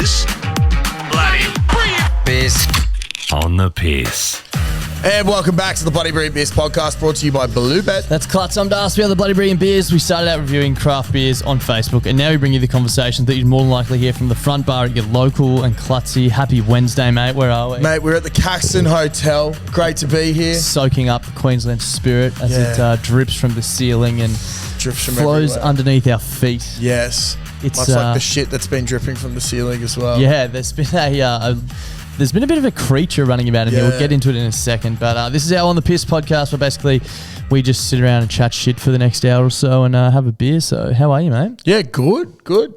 is Bloody Beers on the Piss. And welcome back to the Bloody Brilliant Beers podcast, brought to you by Bluebet. That's Klutz. I'm Das. We are the Bloody Brilliant Beers. We started out reviewing craft beers on Facebook, and now we bring you the conversation that you'd more than likely hear from the front bar at your local and klutzy. Happy Wednesday, mate. Where are we? Mate, we're at the Caxton Hotel. Great to be here. Soaking up the Queensland spirit as it drips from the ceiling and Drifts from flows everywhere. underneath our feet. Yes. It's, Much like the shit that's been dripping from the ceiling as well. Yeah, there's been a bit of a creature running about in here. We'll get into it in a second. But this is our On the Piss podcast where basically we just sit around and chat shit for the next hour or so and have a beer. So how are you, mate? Yeah, good.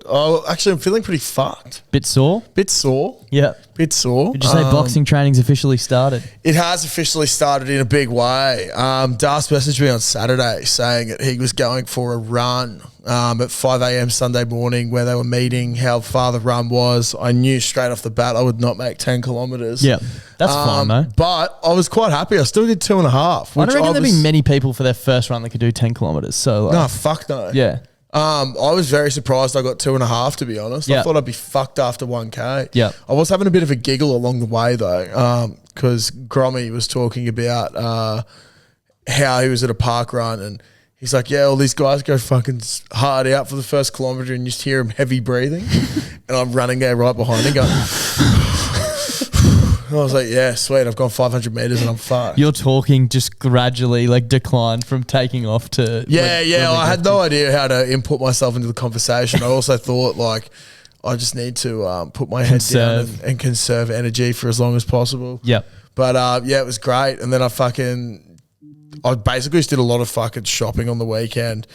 Oh, actually, I'm feeling pretty fucked. Bit sore? Bit sore. Yeah. Bit sore. Did you say boxing training's officially started? It has officially started in a big way. Das messaged me on Saturday saying that he was going for a run at 5 a.m. Sunday morning where they were meeting how far the run was. I knew straight off the bat I would not make 10 kilometres. Yeah, that's fine, though. But I was quite happy. I still did 2.5. I don't reckon there'd be many people for their first run that could do 10 kilometres. So, No, fuck no. Yeah. I was very surprised I got 2.5, to be honest. Yeah. I thought I'd be fucked after 1K. Yeah. I was having a bit of a giggle along the way, though, because Grommy was talking about how he was at a park run and he's like, yeah, all these guys go fucking hard out for the first kilometre and you just hear him heavy breathing. And I'm running there right behind him going... I was like, yeah, sweet, I've gone 500 metres and I'm fucked. You're talking just gradually decline from taking off to... I had no idea how to input myself into the conversation. I also thought I just need to put my head down and conserve energy for as long as possible. Yep. But it was great. And then I basically just did a lot of fucking shopping on the weekend.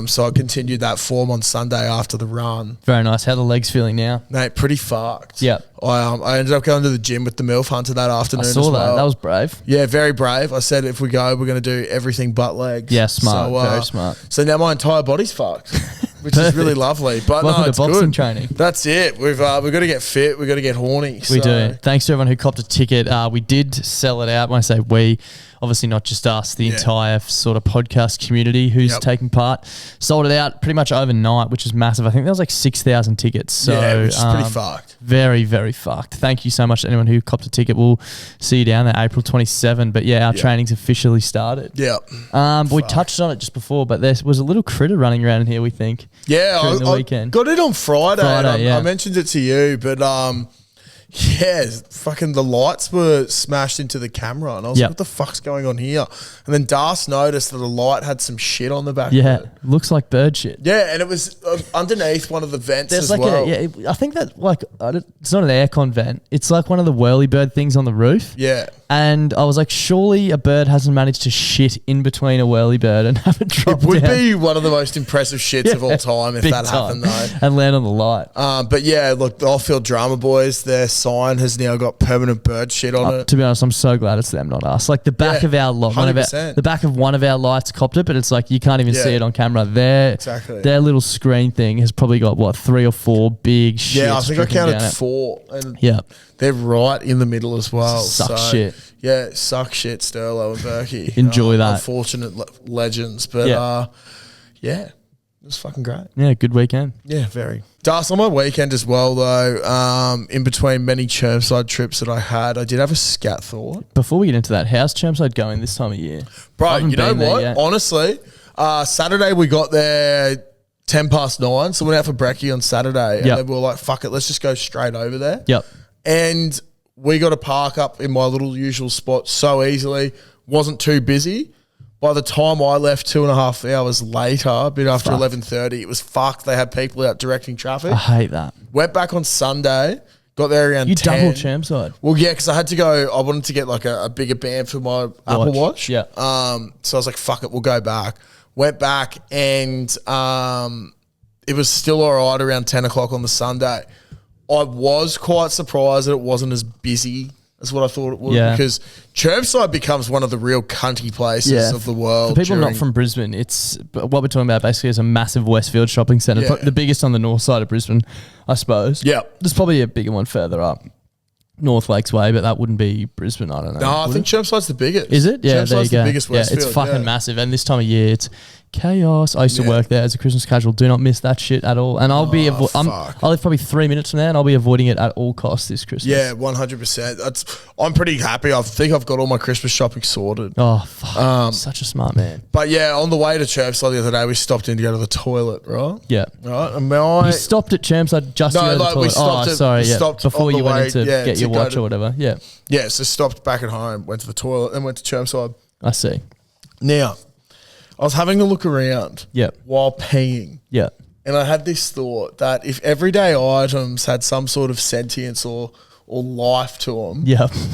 So I continued that form on Sunday after the run. Very nice. How are the legs feeling now? Mate, pretty fucked. Yep. I ended up going to the gym with the MILF Hunter that afternoon I saw as that. well. That was brave. Yeah, very brave. I said if we go, we're going to do everything but legs. Yeah, smart. Very smart. So now my entire body's fucked, which is really lovely. But Welcome to it's boxing good. training. That's it. We've got to get fit. We've got to get horny. We do. Thanks to everyone who copped a ticket. We did sell it out. When I say we, obviously not just us, the entire sort of podcast community who's taking part. Sold it out pretty much overnight, which is massive. I think there was 6,000 tickets. So, yeah, which is pretty fucked. Very, very fucked. Thank you so much to anyone who copped a ticket. We'll see you down there April 27. But our training's officially started. Yeah. We touched on it just before, but there was a little critter running around in here, we think. Yeah, during the weekend. Got it on Friday. I mentioned it to you, but fucking the lights were smashed into the camera, and I was like, what the fuck's going on here? And then Das noticed that the light had some shit on the back of it. Looks like bird shit. Yeah, and it was underneath one of the vents There's as well. I think that it's not an aircon vent. It's like one of the whirlybird things on the roof. Yeah. And I was like, surely a bird hasn't managed to shit in between a whirlybird and have it drop It would down. be one of the most impressive shits of all time if Big that happened, though. And land on the light. But yeah, look, the Off-Field Drama Boys, their sign has now got permanent bird shit on it. To be honest, I'm so glad it's them, not us. Like the back of our light, the back of one of our lights copped it, but it's like you can't even see it on camera. Their little screen thing has probably got 3 or 4 big shits. Yeah, I think I counted 4. And they're right in the middle as well. Suck shit. Yeah, suck shit, Sterlo and Berkey. Enjoy that. Unfortunate legends. But it was fucking great. Yeah, good weekend. Yeah, very. Das, on my weekend as well, though, in between many Chermside trips that I had, I did have a scat thought. Before we get into that, how's Chermside going this time of year? Bro, you know what? Honestly, Saturday we got there 9:10, so we went out for brekkie on Saturday. And then we were like, fuck it, let's just go straight over there. Yep. And we got to park up in my little usual spot so easily. Wasn't too busy. By the time I left 2.5 hours later, a bit after 11:30, it was fucked. They had people out directing traffic. I hate that. Went back on Sunday, got there around 10. You double Chermside. Well, yeah, because I had to go. I wanted to get a bigger band for my Apple Watch. Yeah. So I was like, fuck it, we'll go back. Went back and it was still all right around 10 o'clock on the Sunday. I was quite surprised that it wasn't as busy as what I thought it would because Chermside becomes one of the real cunty places of the world. For people not from Brisbane, it's what we're talking about basically is a massive Westfield shopping centre, the biggest on the north side of Brisbane, I suppose. Yeah. There's probably a bigger one further up. North Lakes Way, but that wouldn't be Brisbane. I don't know. No, I think Chermside's the biggest. Is it? Yeah, there you go. The biggest Westfield. It's fucking massive. And this time of year, chaos. I used to work there as a Christmas casual. Do not miss that shit at all. And I'll be I live probably 3 minutes from there, and I'll be avoiding it at all costs this Christmas. Yeah, 100%. I'm pretty happy. I think I've got all my Christmas shopping sorted. Oh, fuck. Such a smart man. But yeah, on the way to Chermside the other day, we stopped in to go to the toilet, right? Yeah. Right. And you stopped at Chermside just to go to the toilet? We stopped stopped before you went in to get your watch or whatever. Yeah. Yeah, so stopped back at home, went to the toilet, and went to Chermside. I see. Now, I was having a look around while peeing. Yeah. And I had this thought that if everyday items had some sort of sentience or life to them,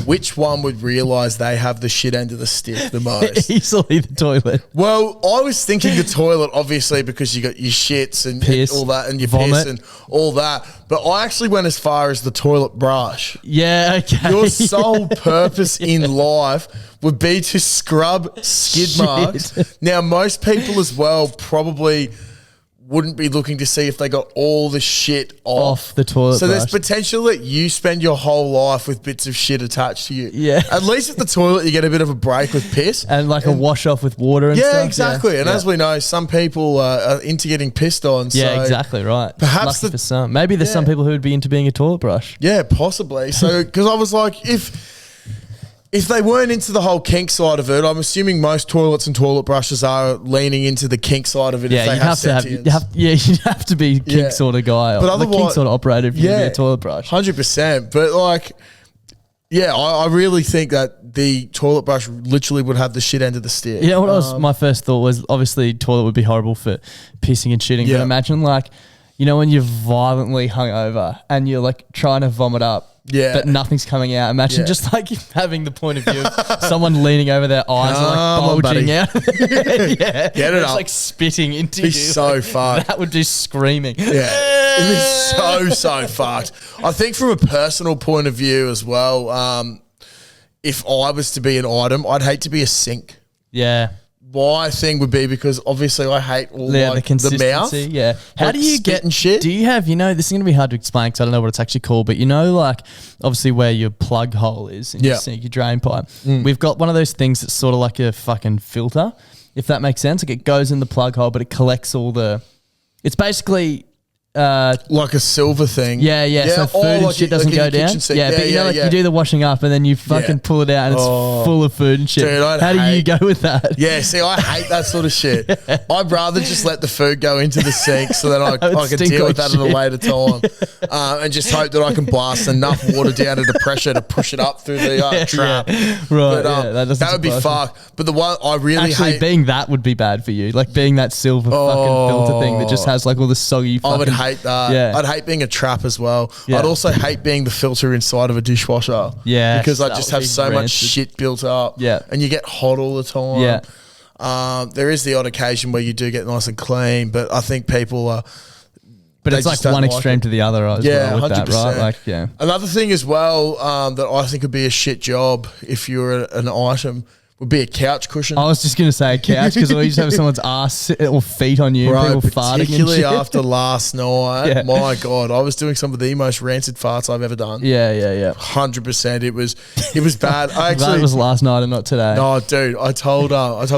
which one would realise they have the shit end of the stick the most? Easily the toilet. Well, I was thinking the toilet, obviously, because you got your shits and all that, and your piss and all that. But I actually went as far as the toilet brush. Yeah, okay. Your sole purpose in life would be to scrub skid marks. Now, most people as well probably wouldn't be looking to see if they got all the shit off the toilet So brush. there's potential that you spend your whole life with bits of shit attached to you. Yeah. At least at the toilet, you get a bit of a break with piss. And like a wash off with water and stuff. Yeah, exactly. And as we know, some people are into getting pissed on. Yeah, so exactly right. Perhaps Lucky for some. Maybe there's some people who would be into being a toilet brush. Yeah, possibly. So, because I was like, if they weren't into the whole kink side of it, I'm assuming most toilets and toilet brushes are leaning into the kink side of it. Yeah, if they have sentience. you'd have to be kink sort of guy, but or the otherwise, kink sort of operator if you be a toilet brush. 100%. But like, yeah, I really think that the toilet brush literally would have the shit end of the stick. You know what my first thought was? Obviously, toilet would be horrible for pissing and shitting. But imagine like, you know, when you're violently hungover and you're like trying to vomit up. Yeah. But nothing's coming out. Imagine just like having the point of view of someone leaning over their eyes and like bulging out. Yeah. Get it it's up. like spitting into you. Be so fucked. That would do screaming. Yeah. It'd be so fucked. I think from a personal point of view as well, if I was to be an item, I'd hate to be a sink. Yeah. My thing would be because obviously I hate all like, the consistency. the mouth. Yeah. How like do you get and shit? Do you have, you know, this is going to be hard to explain because I don't know what it's actually called, but you know, like obviously where your plug hole is in your sink, your drain pipe. We've got one of those things that's sort of like a fucking filter, if that makes sense. Like it goes in the plug hole, but it collects all the. It's basically. Like a silver thing. Yeah. So food and like shit doesn't go down. Yeah, but you know, like you do the washing up and then you fucking pull it out and it's full of food and shit. Dude, how do you go with that? Yeah, see, I hate that sort of shit. I'd rather just let the food go into the sink so that I can deal with that at a later time, and just hope that I can blast enough water down at a pressure to push it up through the trap. Yeah. Right, But, that would be fucked. But the one I really actually hate, being that would be bad for you, like being that silver fucking filter thing that just has like all the soggy. I would hate that. Yeah. I'd hate being a trap as well. Yeah. I'd also hate being the filter inside of a dishwasher. Yeah, because I just have so much shit built up. Yeah, and you get hot all the time. Yeah, there is the odd occasion where you do get nice and clean, but I think people are. But it's like one extreme to the other. Yeah, with 100%. that, right? Like, yeah. Another thing as well that I think would be a shit job if you were an item would be a couch cushion. I was just going to say a couch because we used to have someone's ass or feet on you, Bro, and people farting and particularly shit. after last night. My God, I was doing some of the most rancid farts I've ever done. Yeah. 100%. It was bad. I actually, that was last night and not today. No, dude, I told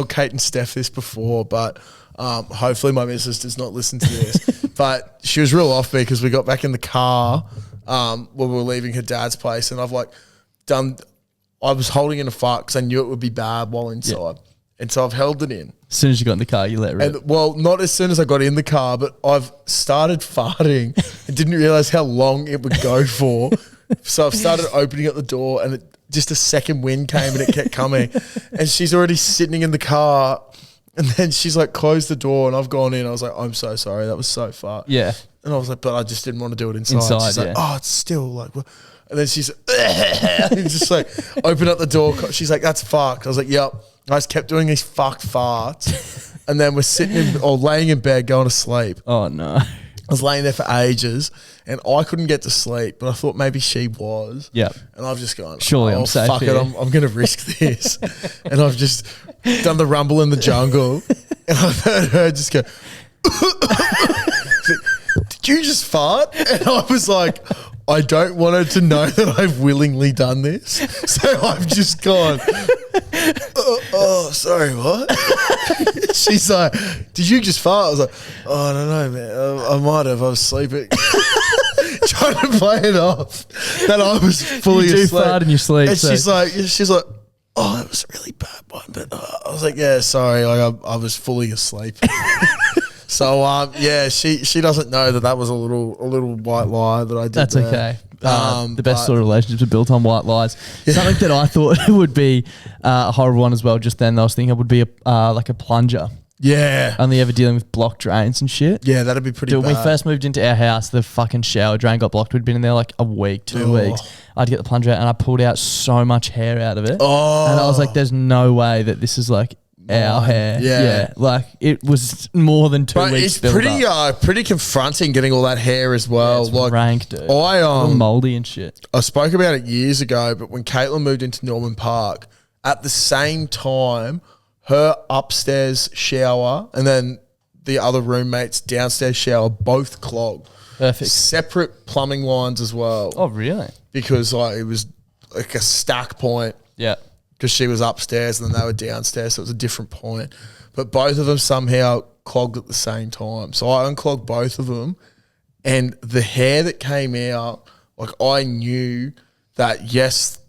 Kate and Steph this before, but hopefully my missus does not listen to this. But she was real off me because we got back in the car when we were leaving her dad's place, and I've like I was holding in a fart because I knew it would be bad while inside. And so I've held it in. As soon as you got in the car, you let rip. And well, not as soon as I got in the car, but I've started farting and didn't realize how long it would go for. So I've started opening up the door and just a second wind came and it kept coming. And she's already sitting in the car. And then she's like, closed the door and I've gone in. I was like, I'm so sorry. That was so fart. Yeah. And I was like, but I just didn't want to do it inside. She's like, oh, it's still like... And then she's just like, open up the door. She's like, that's fucked. I was like, yep. I just kept doing these fucked farts. And then we're sitting or laying in bed going to sleep. Oh, no. I was laying there for ages and I couldn't get to sleep, but I thought maybe she was. Yeah. And I've just gone, surely I'm safe fuck here. it, I'm going to risk this. And I've just done the rumble in the jungle and I've heard her just go, did you just fart? And I was like, I don't want her to know that I've willingly done this. So I've just gone, oh, sorry, what? She's like, did you just fart? I was like, oh, I don't know, man. I might have. I was sleeping. Trying to play it off that I was fully You do asleep. fart in your sleep. And so- she's like, oh, that was a really bad one. But I was like, yeah, sorry. Like I was fully asleep. So yeah, she doesn't know that was a little white lie that I did. That's there. okay. The best sort of relationships are built on white lies. Yeah. Something that I thought would be a horrible one as well. Just then, I was thinking it would be like a plunger. Yeah, Only ever dealing with blocked drains and shit. yeah, that'd be pretty Dude, bad. when we first moved into our house, the fucking shower drain got blocked. We'd been in there like a week, 2 weeks. I had to get the plunger out, and I pulled out so much hair out of it. Oh, And I was like, "There's no way that this is like our hair." Yeah. like it was more than 2 but weeks. it's built pretty up. pretty confronting getting all that hair as well. It's like rank, dude. I All moldy and shit. I spoke about it years ago, but when Caitlin moved into Norman Park, at the same time, her upstairs shower and then the other roommate's downstairs shower both clogged. Perfect. Separate plumbing lines as well. Oh, really? Because like it was like a stack point Yeah. because she was upstairs and then they were downstairs, so it was a different point. But both of them somehow clogged at the same time. So I unclogged both of them, and the hair that came out, like I knew that yes,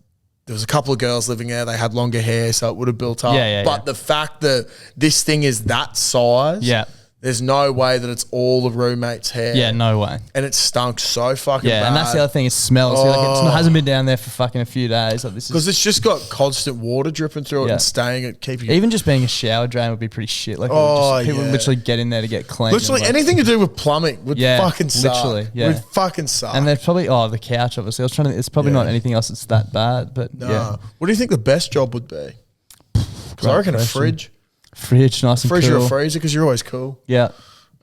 there was a couple of girls living there. They had longer hair, so it would have built up. Yeah, but the fact that this thing is that size, Yeah. there's no way that it's all the roommates' hair. Yeah, no way. And it stunk so fucking Yeah, bad. and that's the other thing, it smells. Like it hasn't been down there for fucking a few days. Like this is Because it's just got constant water dripping through it Yeah. and staying it, keeping it. even just being a shower drain would be pretty shit. Like people yeah. literally get in there to get clean. Literally and, like, anything to do with plumbing would Yeah, fucking suck. literally, yeah. Would fucking suck. And there's probably the couch obviously. I was trying to. It's probably Yeah. not anything else that's that bad, but Nah. yeah. What do you think the best job would be? Because I Great reckon a question. fridge. Fridge, nice and Fridge cool. or a freezer because you're always cool. Yeah,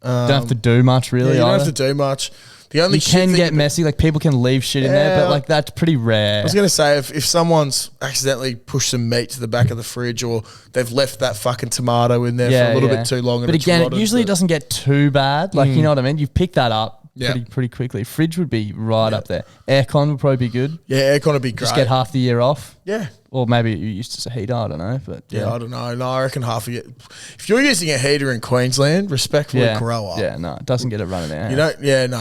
don't have to do much Yeah, really. you don't either. have to do much. The only You shit can thing get about- messy. Like people can leave shit in there, Yeah. but like that's pretty rare. I was going to say, if someone's accidentally pushed some meat to the back of the fridge or they've left that fucking tomato in there for a little bit too long. But and it's again, rotted, it usually doesn't get too bad. Like, you know what I mean? You've picked that up Yeah. pretty quickly. Fridge would be right up there. Aircon would probably be good. Yeah, aircon would be great. Just get half the year off. Yeah. Or maybe you used to heat. I don't know. But Yeah, I don't know. No, I reckon half of it. If you're using a heater in Queensland, respectfully grow up. Yeah, no, it doesn't get it running out. You don't. Yeah, no.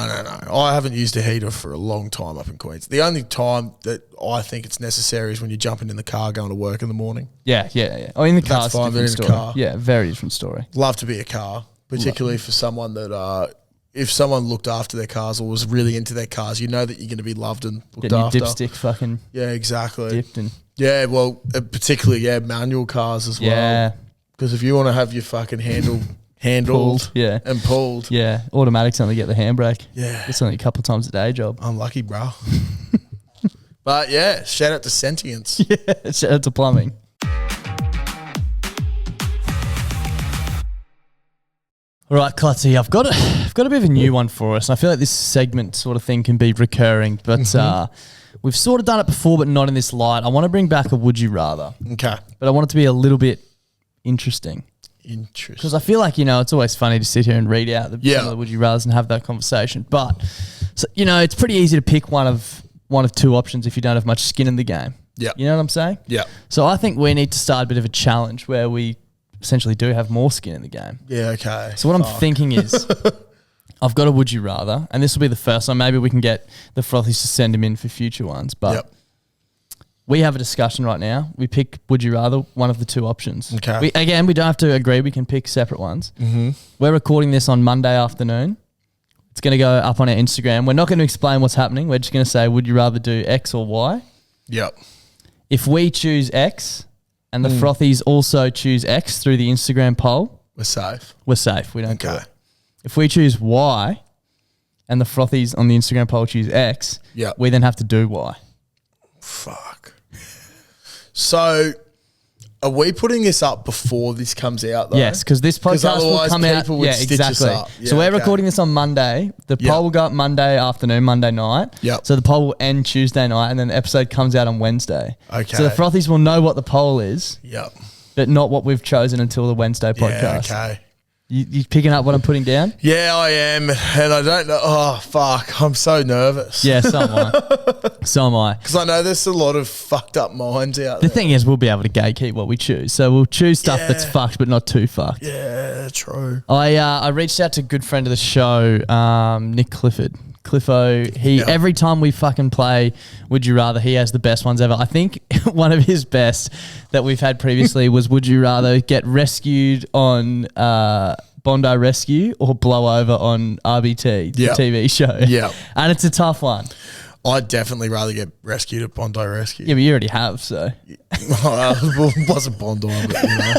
I haven't used a heater for a long time up in Queens. The only time that I think it's necessary is when you're jumping in the car going to work in the morning. Yeah. Oh, in the car, That's it's a fine, different but in the story. car. Yeah, very different story. Love to be a car, particularly for someone that if someone looked after their cars or was really into their cars, you know that you're going to be loved and looked Getting your after. dipstick fucking Yeah, exactly. dipped and Yeah, well, particularly manual cars as well. yeah, Because if you want to have your fucking handled Pulled, yeah. and pulled, yeah. Automatics only get the handbrake. Yeah. It's only a couple times a day job. unlucky, bro. But yeah, shout out to Sentience. Yeah, shout out to plumbing. All right, Clutzy, I've got a bit of a new one for us. I feel like this segment sort of thing can be recurring, but we've sort of done it before, but not in this light. I want to bring back a would you rather, Okay. but I want it to be a little bit interesting Interesting. because I feel like it's always funny to sit here and read out some of the would you rathers and have that conversation. But so, it's pretty easy to pick one of two options if you don't have much skin in the game. Yeah. You know what I'm saying? Yeah. So I think we need to start a bit of a challenge where we essentially do have more skin in the game. Yeah, okay. So what I'm thinking is I've got a would you rather, and this will be the first one. Maybe we can get the frothies to send them in for future ones. But we have a discussion right now. We pick would you rather, one of the two options. Okay. We don't have to agree. We can pick separate ones. Mm-hmm. We're recording this on Monday afternoon. It's going to go up on our Instagram. We're not going to explain what's happening. We're just going to say, would you rather do X or Y? Yep. If we choose X and the frothies also choose X through the Instagram poll, We're safe. we're safe. We don't do Okay. it. If we choose Y and the frothies on the Instagram poll choose X, Yep. we then have to do Y. Fuck. So, are we putting this up before this comes out, though? Yes, because this podcast will otherwise come out. people would Yeah, stitch us exactly. up. So Yeah, we're okay. recording this on Monday. The Yep. poll will go up Monday afternoon, Monday night. Yep. So the poll will end Tuesday night, and then the episode comes out on Wednesday. Okay. So the frothies will know what the poll is, Yep. but not what we've chosen until the Wednesday podcast. Yeah, okay. You picking up what I'm putting down? Yeah, I am. And I don't know. Oh, fuck. I'm so nervous. Yeah, so am I. So am I. Because I know there's a lot of fucked up minds out The there. thing is, we'll be able to gatekeep what we choose. So we'll choose stuff that's Yeah. fucked, but not too fucked. Yeah, true. I reached out to a good friend of the show, Nick Clifford. Cliffo, every time we fucking play Would You Rather, he has the best ones ever. I think one of his best that we've had previously was Would You Rather get rescued on Bondi Rescue or blow over on RBT, the TV show. Yeah. And it's a tough one. I'd definitely rather get rescued at Bondi Rescue. Yeah, but you already have, so. Well, it wasn't Bondi, but you know.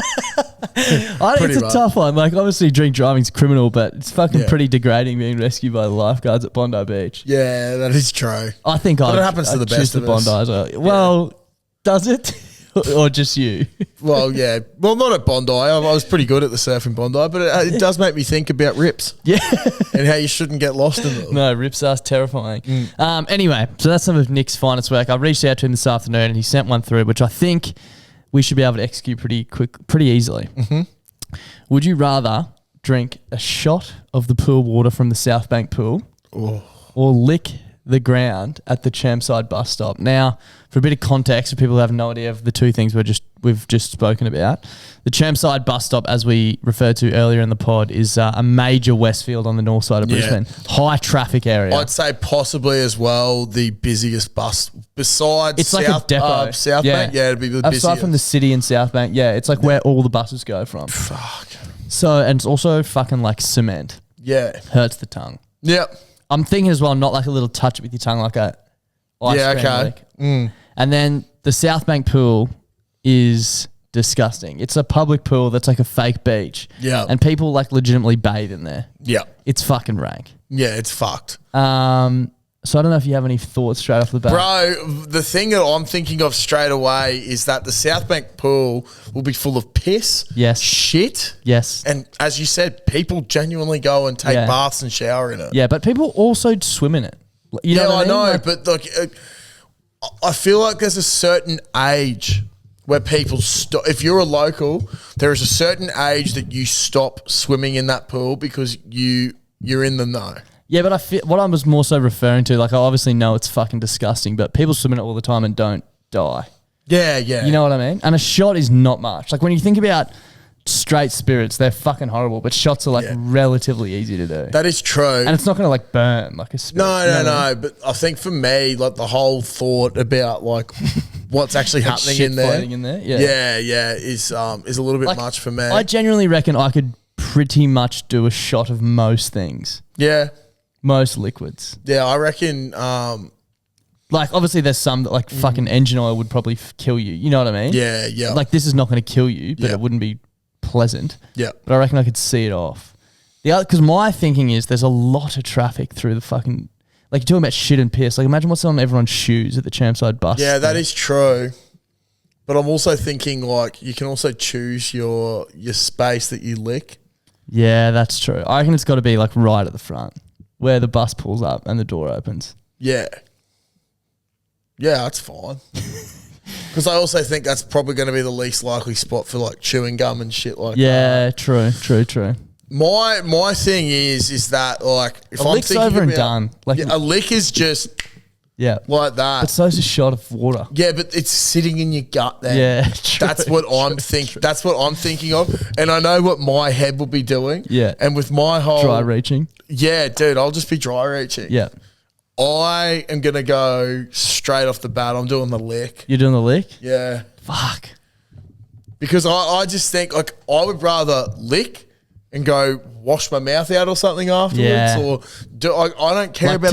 It's a tough one. Like, obviously, drink driving's criminal, but it's fucking pretty degrading being rescued by the lifeguards at Bondi Beach. Yeah, that is true. I think But it happens to the best choose of the Bondi us. as well. Well, does it? Or just you? Well, yeah. Well, not at Bondi. I was pretty good at the surfing Bondi, but it does make me think about rips. Yeah. And how you shouldn't get lost in them. No, rips are terrifying. Anyway, so that's some of Nick's finest work. I reached out to him this afternoon and he sent one through, which I think we should be able to execute pretty easily. Mm-hmm. Would you rather drink a shot of the pool water from the South Bank pool or lick the ground at the Chermside bus stop? Now, for a bit of context, for people who have no idea of the two things we've just spoken about, the Chermside bus stop, as we referred to earlier in the pod, is a major Westfield on the north side of Brisbane. High traffic area. I'd say possibly as well the busiest bus besides It's like a depot. South Bank. Yeah, it'd be the busiest. Aside from the city and South Bank, it's like where all the buses go from. Fuck. So, and it's also fucking like cement. Yeah. Hurts the tongue. Yep. I'm thinking as well, not like a little touch it with your tongue, like a ice cream okay. lick. And then the South Bank pool is disgusting. It's a public pool that's like a fake beach. Yeah. And people like legitimately bathe in there. Yeah. It's fucking rank. Yeah, it's fucked. So I don't know if you have any thoughts straight off the bat. Bro, the thing that I'm thinking of straight away is that the South Bank pool will be full of piss, Yes. shit, Yes. and as you said, people genuinely go and take baths and shower in it. Yeah, but people also swim in it. You know what I mean? Like, but like, I feel like there's a certain age where people stop. If you're a local, there is a certain age that you stop swimming in that pool because you're in the know. yeah, but I feel what I was more so referring to, like I obviously know it's fucking disgusting, but people swim in it all the time and don't die. Yeah, yeah. You know what I mean? And a shot is not much. Like when you think about straight spirits, they're fucking horrible, but shots are like relatively easy to do. That is true. And it's not going to like burn like a spirit. No, you know what I mean? But I think for me, like the whole thought about like what's actually Like happening shit in there, floating in there? Yeah. is a little bit Like, much for me. I genuinely reckon I could pretty much do a shot of most things. Yeah, Most liquids. yeah, I reckon. Like obviously there's some that like fucking engine oil would probably kill you. You know what I mean? Yeah, yeah, Like this is not going to kill you, but Yeah. it wouldn't be pleasant. yeah, But I reckon I could see it off. The other, because my thinking is there's a lot of traffic through the fucking, like you're talking about shit and piss. Like imagine what's on everyone's shoes at the Chermside bus. yeah. That is true. But I'm also thinking like you can also choose your space that you lick. Yeah, that's true. I reckon it's got to be like right at the front where the bus pulls up and the door opens. Yeah, yeah, that's fine. Because I also think that's probably going to be the least likely spot for like chewing gum and shit like that. Yeah, true. My thing is that like if A I'm lick's thinking over and about- done. Like- a lick is just Yeah. like that. But so's a shot of water. Yeah, but it's sitting in your gut there. Yeah, true, That's what I'm That's what I'm thinking of, and I know what my head will be doing. Yeah. and with my whole Dry reaching. yeah, dude, I'll just be dry reaching. Yeah. I am gonna go straight off the bat. I'm doing the lick. You're doing the lick? Yeah, Fuck. because I just think like I would rather lick and go wash my mouth out or something afterwards, Yeah. or I don't care Like about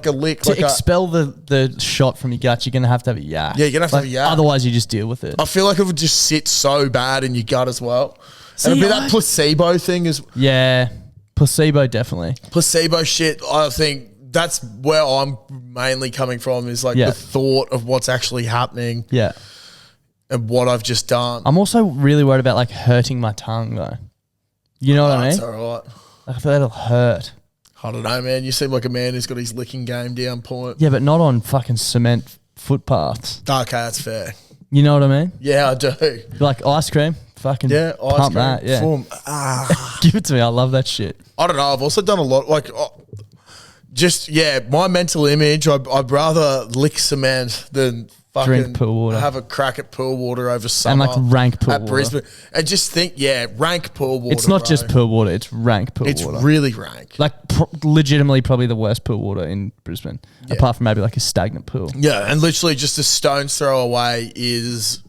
a lick. To Like expel the shot from your gut, you're going to have a yak. Yeah, you're gonna have to have a yak. Otherwise, you just deal with it. I feel like it would just sit so bad in your gut as well. See, and it'd be I- that placebo thing as Yeah. Placebo, definitely. placebo shit. I think that's where I'm mainly coming from is like Yeah. the thought of what's actually happening Yeah. and what I've just done. I'm also really worried about like hurting my tongue though. You know what I That's mean? all right. Like, I feel that'll hurt. I don't know, man. You seem like a man who's got his licking game down point. Yeah, but not on fucking cement footpaths. Okay, that's fair. You know what I mean? Yeah, I do. Like ice cream, Fucking Yeah, ice pump cream. that. Yeah. Form. Give it to me. I love that shit. I don't know. I've also done a lot. Like, my mental image. I'd rather lick cement than fucking Drink pool water. have a crack at pool water over summer. And like rank pool at water. Brisbane. And just think, rank pool water. It's not bro. just pool water. It's rank pool It's water. really rank. Like legitimately probably the worst pool water in Brisbane. Apart from maybe like a stagnant pool. Yeah, and literally just a stone's throw away is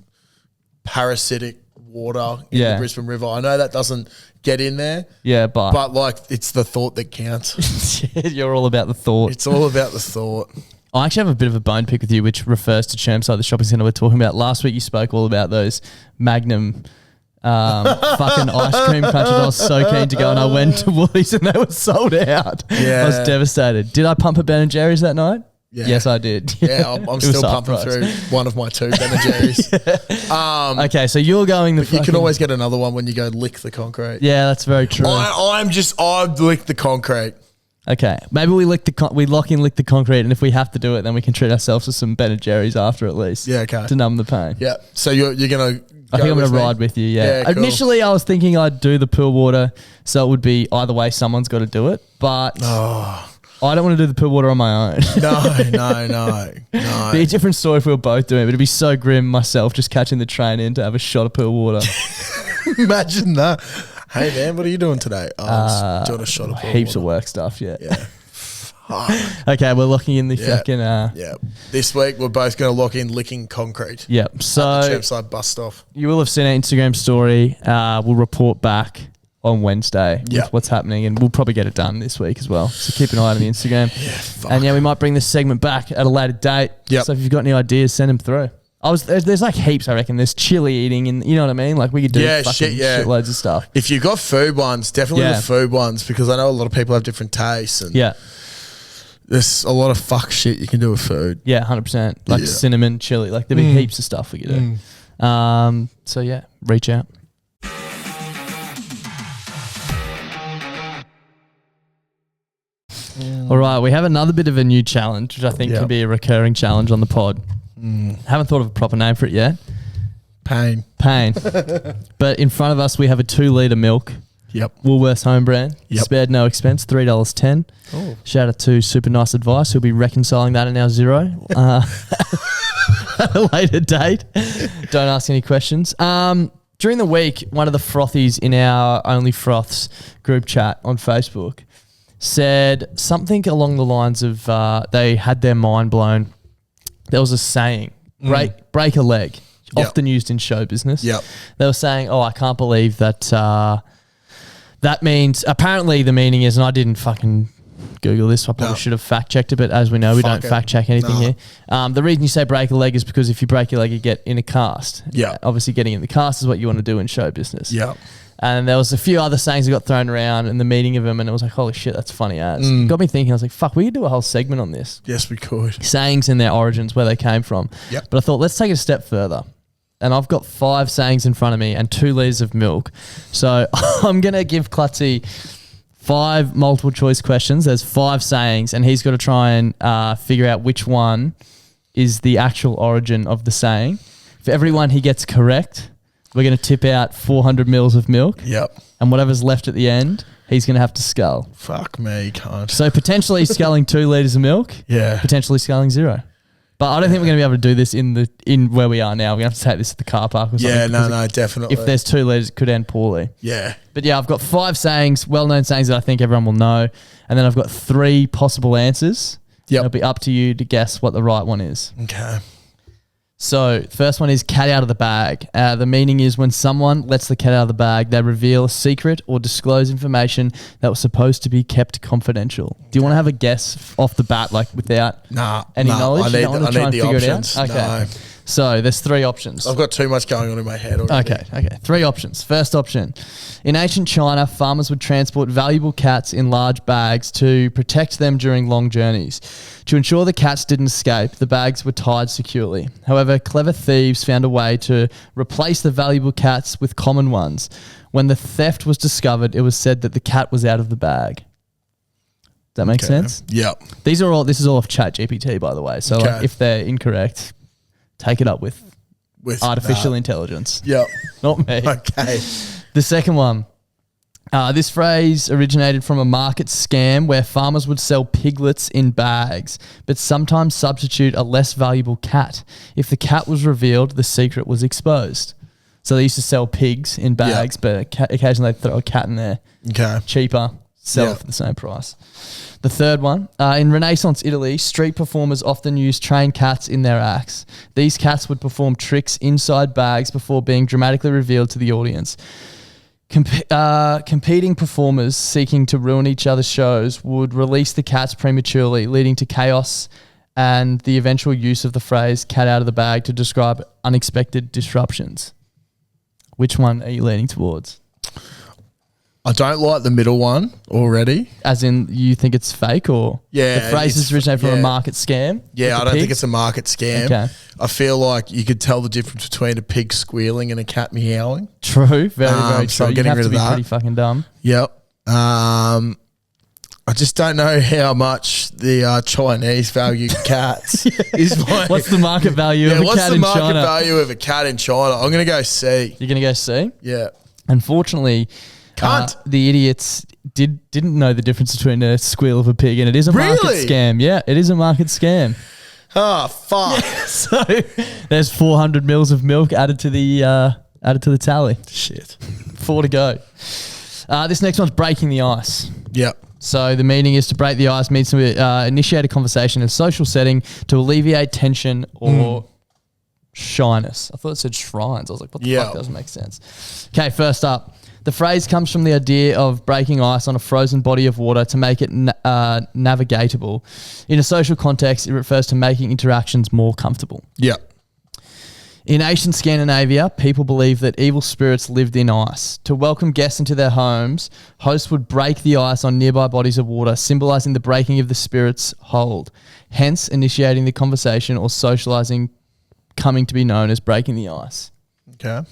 parasitic water in the Brisbane River. I know that doesn't get in there. Yeah, but like it's the thought that counts. you're all about the thought. It's all about the thought. I actually have a bit of a bone pick with you, which refers to Chermside, the shopping centre we're talking about. Last week you spoke all about those Magnum fucking ice cream crunches. I was so keen to go, and I went to Woolies and they were sold out. Yeah. I was devastated. Did I pump a Ben & Jerry's that night? Yeah. Yes, I did. Yeah, I'm It was still half pumping price. through one of my two Ben & Jerry's. Okay, so you're going the You can always get another one when you go lick the concrete. Yeah, that's very true. I've licked the concrete. Okay, maybe we lick the concrete, and if we have to do it, then we can treat ourselves to some Ben & Jerry's after at least. Yeah, okay. To numb the pain. Yeah. So you're gonna. I think I'm going to me? ride with you, yeah. Yeah, cool. Initially, I was thinking I'd do the pool water, so it would be either way, someone's got to do it. But I don't want to do the pool water on my own. No. Be a different story if we were both doing it, but it'd be so grim myself just catching the train in to have a shot of pool water. Imagine that. Hey, man, what are you doing today? Oh, I'm doing a shot of pool Heaps water. of work stuff, yeah. Yeah. Okay, we're locking in the fucking... Yeah. This week, we're both going to lock in licking concrete. Yep, so... Chermside bus stop. You will have seen our Instagram story. We'll report back on Wednesday with what's happening, and we'll probably get it done this week as well. So keep an eye on the Instagram. And we might bring this segment back at a later date. Yep. So if you've got any ideas, send them through. There's like heaps, I reckon. There's chili eating, and you know what I mean? Like we could do shitloads of stuff. If you've got food ones, definitely the food ones, because I know a lot of people have different tastes. And there's a lot of fuck shit you can do with food. Yeah, 100%. Like cinnamon, chili. Like there'd be heaps of stuff we could do. So yeah, reach out. All right, we have another bit of a new challenge, which I think can be a recurring challenge on the pod. Haven't thought of a proper name for it yet. Pain. But in front of us, we have a 2-litre milk. Yep. Woolworths home brand. Yep. Spared no expense, $3.10. Oh. Shout out to Super Nice Advice, who'll be reconciling that in our Zero at a later date. Don't ask any questions. During the week, one of the frothies in our Only Froths group chat on Facebook said something along the lines of they had their mind blown. There was a saying, break a leg, often used in show business. Yep. They were saying, I can't believe that that means, apparently the meaning is, and I didn't fucking Google this, so I probably should have fact checked it, but as we know, we don't fact check anything here. The reason you say break a leg is because if you break your leg, you get in a cast. Yeah. Obviously getting in the cast is what you want to do in show business. Yeah. And there was a few other sayings that got thrown around and the meaning of them, and it was like, holy shit, that's funny as. Got me thinking, I was like, fuck, we could do a whole segment on this. Yes, we could. Sayings and their origins, where they came from. Yep. But I thought, let's take it a step further. And I've got 5 sayings in front of me and 2 litres of milk. So I'm going to give Klutzy 5 multiple choice questions. There's 5 sayings, and he's got to try and figure out which one is the actual origin of the saying. For every one he gets correct, we're going to tip out 400 mils of milk. Yep. And whatever's left at the end, he's going to have to scull. Fuck me, can't. So potentially sculling 2 litres of milk. Yeah. Potentially sculling 0. But I don't think we're going to be able to do this in where we are now. We're going to have to take this at the car park or something. Yeah, no, definitely. If there's 2 litres, it could end poorly. Yeah. But yeah, I've got 5 sayings, well-known sayings that I think everyone will know. And then I've got 3 possible answers. Yep. It'll be up to you to guess what the right one is. Okay. So the first one is cat out of the bag. The meaning is when someone lets the cat out of the bag, they reveal a secret or disclose information that was supposed to be kept confidential. Do you want to have a guess off the bat, like without any knowledge? I need the options. Okay. No. So there's 3 options. I've got too much going on in my head already. Okay. 3 options. First option. In ancient China, farmers would transport valuable cats in large bags to protect them during long journeys. To ensure the cats didn't escape, the bags were tied securely. However, clever thieves found a way to replace the valuable cats with common ones. When the theft was discovered, it was said that the cat was out of the bag. Does that make sense? Yep. This is all off ChatGPT, by the way. So like, if they're incorrect, take it up with with artificial that. intelligence. Yep. Not me. Okay. The second one. This phrase originated from a market scam where farmers would sell piglets in bags, but sometimes substitute a less valuable cat. If the cat was revealed, the secret was exposed. So they used to sell pigs in bags, but occasionally they'd throw a cat in there. Okay. Cheaper, sell it for the same price. The third one, in Renaissance Italy, street performers often used trained cats in their acts. These cats would perform tricks inside bags before being dramatically revealed to the audience. Competing performers seeking to ruin each other's shows would release the cats prematurely, leading to chaos and the eventual use of the phrase cat out of the bag to describe unexpected disruptions. Which one are you leaning towards? I don't like the middle one already. As in, you think it's fake, or the phrase is originated from a market scam? Yeah, I don't think it's a market scam. Okay. I feel like you could tell the difference between a pig squealing and a cat meowing. True, very true. So I'm You'd getting have rid to of be that. pretty fucking dumb. Yep. I just don't know how much the Chinese value cats. What's the market value of a cat in China? What's the market value of a cat in China? I'm going to go C. You're going to go C? Yeah. Unfortunately, Cunt. The idiots didn't know the difference between a squeal of a pig, and it is a market scam. Yeah, it is a market scam. Oh, fuck. So there's 400 mils of milk added to the tally. Shit. 4 to go. This next one's breaking the ice. Yep. So the meaning is to break the ice means to initiate a conversation in a social setting to alleviate tension or shyness. I thought it said shrines. I was like, what the fuck? Doesn't make sense. Okay, first up. The phrase comes from the idea of breaking ice on a frozen body of water to make it navigatable. In a social context, it refers to making interactions more comfortable. Yep. In ancient Scandinavia, people believed that evil spirits lived in ice. To welcome guests into their homes, hosts would break the ice on nearby bodies of water, symbolizing the breaking of the spirit's hold, hence initiating the conversation or socializing coming to be known as breaking the ice. Okay.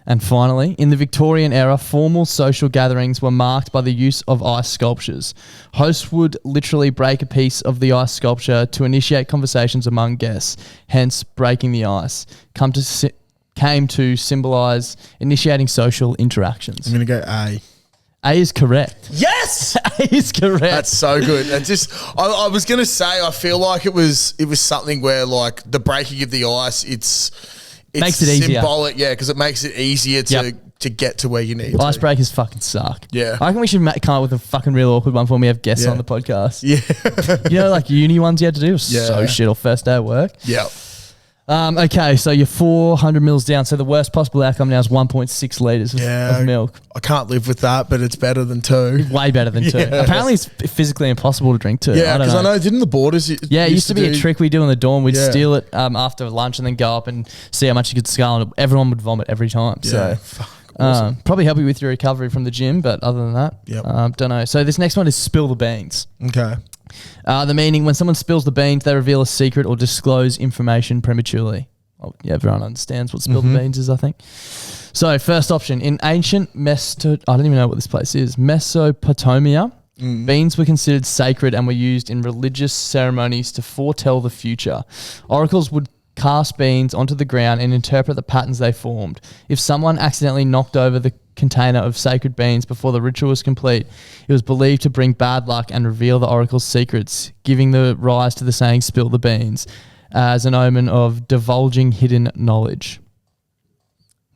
And finally, in the Victorian era, formal social gatherings were marked by the use of ice sculptures. Hosts would literally break a piece of the ice sculpture to initiate conversations among guests, hence breaking the ice, came to symbolize initiating social interactions. I'm going to go A. A is correct. Yes! A is correct. That's so good. And just, I was going to say, I feel like it was something where like the breaking of the ice, it's makes it easier. Symbolic, because it makes it easier to get to where you need Icebreakers fucking suck. Yeah. I reckon we should come up with a fucking real awkward one for when we have guests on the podcast. Yeah. You know, like uni ones you had to do? So shit, or first day at work. Yeah. Okay, so you're 400 mils down. So the worst possible outcome now is 1.6 litres of milk. I can't live with that, but it's better than 2. Way better than 2. Apparently it's physically impossible to drink 2. Yeah, because I know, didn't the Borders it used to be a trick we do in the dorm. We'd steal it after lunch and then go up and see how much you could scull, and everyone would vomit every time. Yeah. So awesome. Probably help you with your recovery from the gym, but other than that, don't know. So this next one is spill the beans. Okay. The meaning, when someone spills the beans, they reveal a secret or disclose information prematurely. Oh, yeah, everyone understands what spill the beans is, I think. So, first option. In ancient I don't even know what this place is. Mesopotamia, beans were considered sacred and were used in religious ceremonies to foretell the future. Oracles would cast beans onto the ground and interpret the patterns they formed. If someone accidentally knocked over the container of sacred beans before the ritual was complete, it was believed to bring bad luck and reveal the oracle's secrets, giving the rise to the saying, spill the beans, as an omen of divulging hidden knowledge.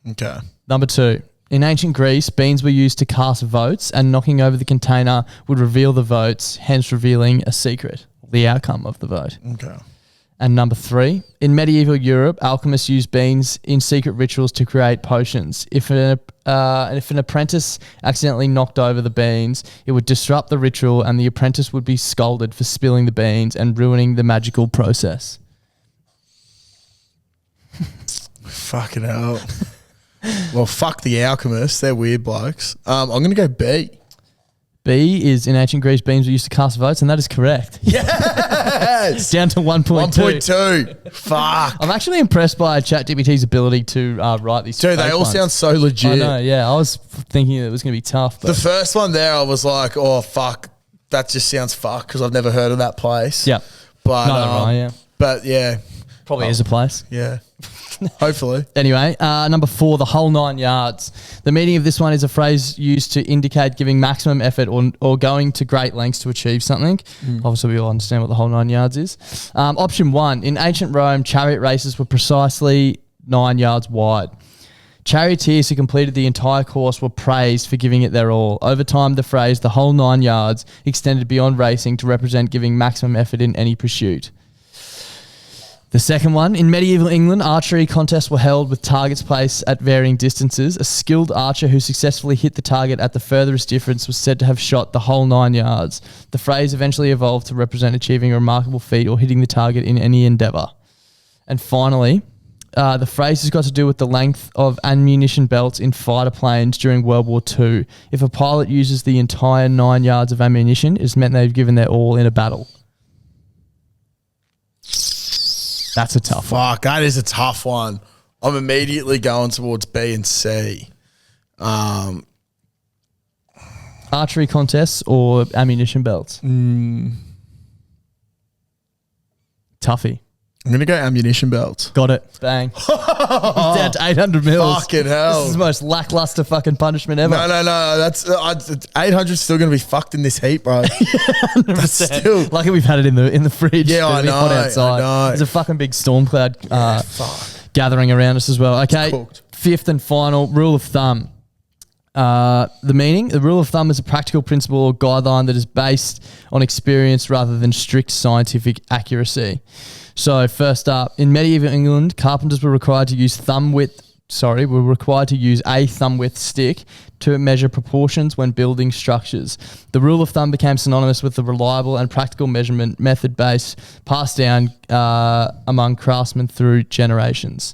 Okay. Number 2. In ancient Greece, beans were used to cast votes, and knocking over the container would reveal the votes, hence revealing a secret, the outcome of the vote. Okay. And number 3, in medieval Europe, alchemists used beans in secret rituals to create potions. If an apprentice accidentally knocked over the beans, it would disrupt the ritual and the apprentice would be scolded for spilling the beans and ruining the magical process. Fucking hell. Well, fuck the alchemists. They're weird blokes. I'm going to go B. B is in ancient Greece, beans were used to cast votes, and that is correct. Yes! Down to 1.2. 1.2. Fuck. I'm actually impressed by ChatGPT's ability to write these. Dude, they all sound so legit. I know, yeah. I was thinking it was going to be tough. But the first one there, I was like, oh, fuck. That just sounds fuck because I've never heard of that place. Yeah. But, yeah. But yeah. Probably is a place. Yeah. Hopefully. Anyway, number 4, the whole 9 yards. The meaning of this one is a phrase used to indicate giving maximum effort or going to great lengths to achieve something. Obviously, we all understand what the whole 9 yards is. Option 1, in ancient Rome, chariot races were precisely 9 yards wide. Charioteers who completed the entire course were praised for giving it their all. Over time, the phrase, the whole 9 yards, extended beyond racing to represent giving maximum effort in any pursuit. The second one, in medieval England, archery contests were held with targets placed at varying distances. A skilled archer who successfully hit the target at the furthest difference was said to have shot the whole 9 yards. The phrase eventually evolved to represent achieving a remarkable feat or hitting the target in any endeavour. And finally, the phrase has got to do with the length of ammunition belts in fighter planes during World War II. If a pilot uses the entire 9 yards of ammunition, it's meant they've given their all in a battle. That's a tough one. Fuck, that is a tough one. I'm immediately going towards B and C. Archery contests or ammunition belts? Toughie. I'm going to go ammunition belts. Got it. Bang. Down to 800 mils. Fucking hell. This is the most lackluster fucking punishment ever. No. That's 800's still going to be fucked in this heat, bro. That's still. Lucky we've had it in the fridge. Yeah, I know. Hot outside. I know. There's a fucking big storm cloud gathering around us as well. Okay. Fifth and final, rule of thumb. The meaning, the rule of thumb is a practical principle or guideline that is based on experience rather than strict scientific accuracy. So first up, in medieval England, carpenters were required to use a thumb width stick to measure proportions when building structures. The rule of thumb became synonymous with the reliable and practical measurement method passed down among craftsmen through generations.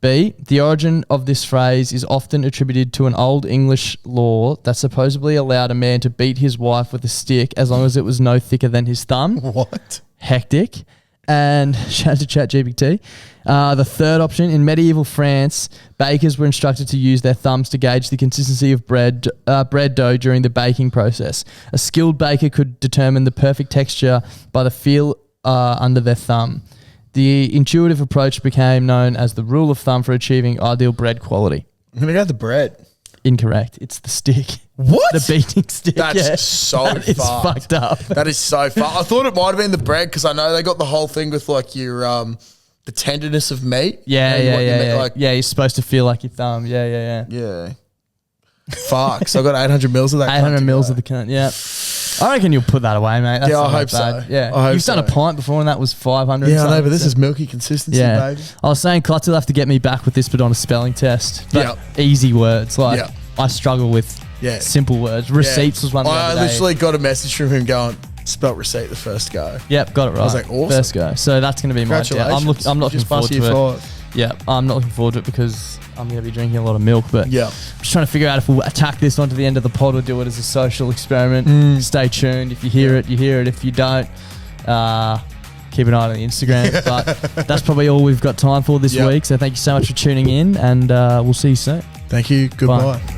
B, the origin of this phrase is often attributed to an old English law that supposedly allowed a man to beat his wife with a stick as long as it was no thicker than his thumb. What? Hectic. And shout out to ChatGPT. The third option, in medieval France, bakers were instructed to use their thumbs to gauge the consistency of bread dough during the baking process. A skilled baker could determine the perfect texture by the feel under their thumb. The intuitive approach became known as the rule of thumb for achieving ideal bread quality. I'm going to go the bread. Incorrect. It's the stick. What? The beating stick. That's so that is fucked up. That is so fucked. I thought it might have been the bread because I know they got the whole thing with like your the tenderness of meat. Yeah. Like, you're supposed to feel like your thumb. Yeah. Yeah. Fuck. So I got 800 mils of that. 800 mils of the cunt. Yeah. I reckon you'll put that away, mate. That's yeah, I not hope bad. so. Yeah. You've done a pint before and that was 500. Yeah, I know, but this is milky consistency, baby. I was saying Klutz will have to get me back with this, but on a spelling test. But easy words. Like, I struggle with simple words. Receipts was one. I literally got a message from him going, spelt receipt the first go. Yep, got it right. I was like, awesome. First go. So that's going to be my day. I'm looking forward to it. Yeah, I'm not looking forward to it because I'm going to be drinking a lot of milk. But I'm just trying to figure out if we'll attack this onto the end of the pod or do it as a social experiment. Stay tuned. If you hear it, you hear it. If you don't, keep an eye on the Instagram. But that's probably all we've got time for this week. So thank you so much for tuning in and we'll see you soon. Thank you. Goodbye. Bye.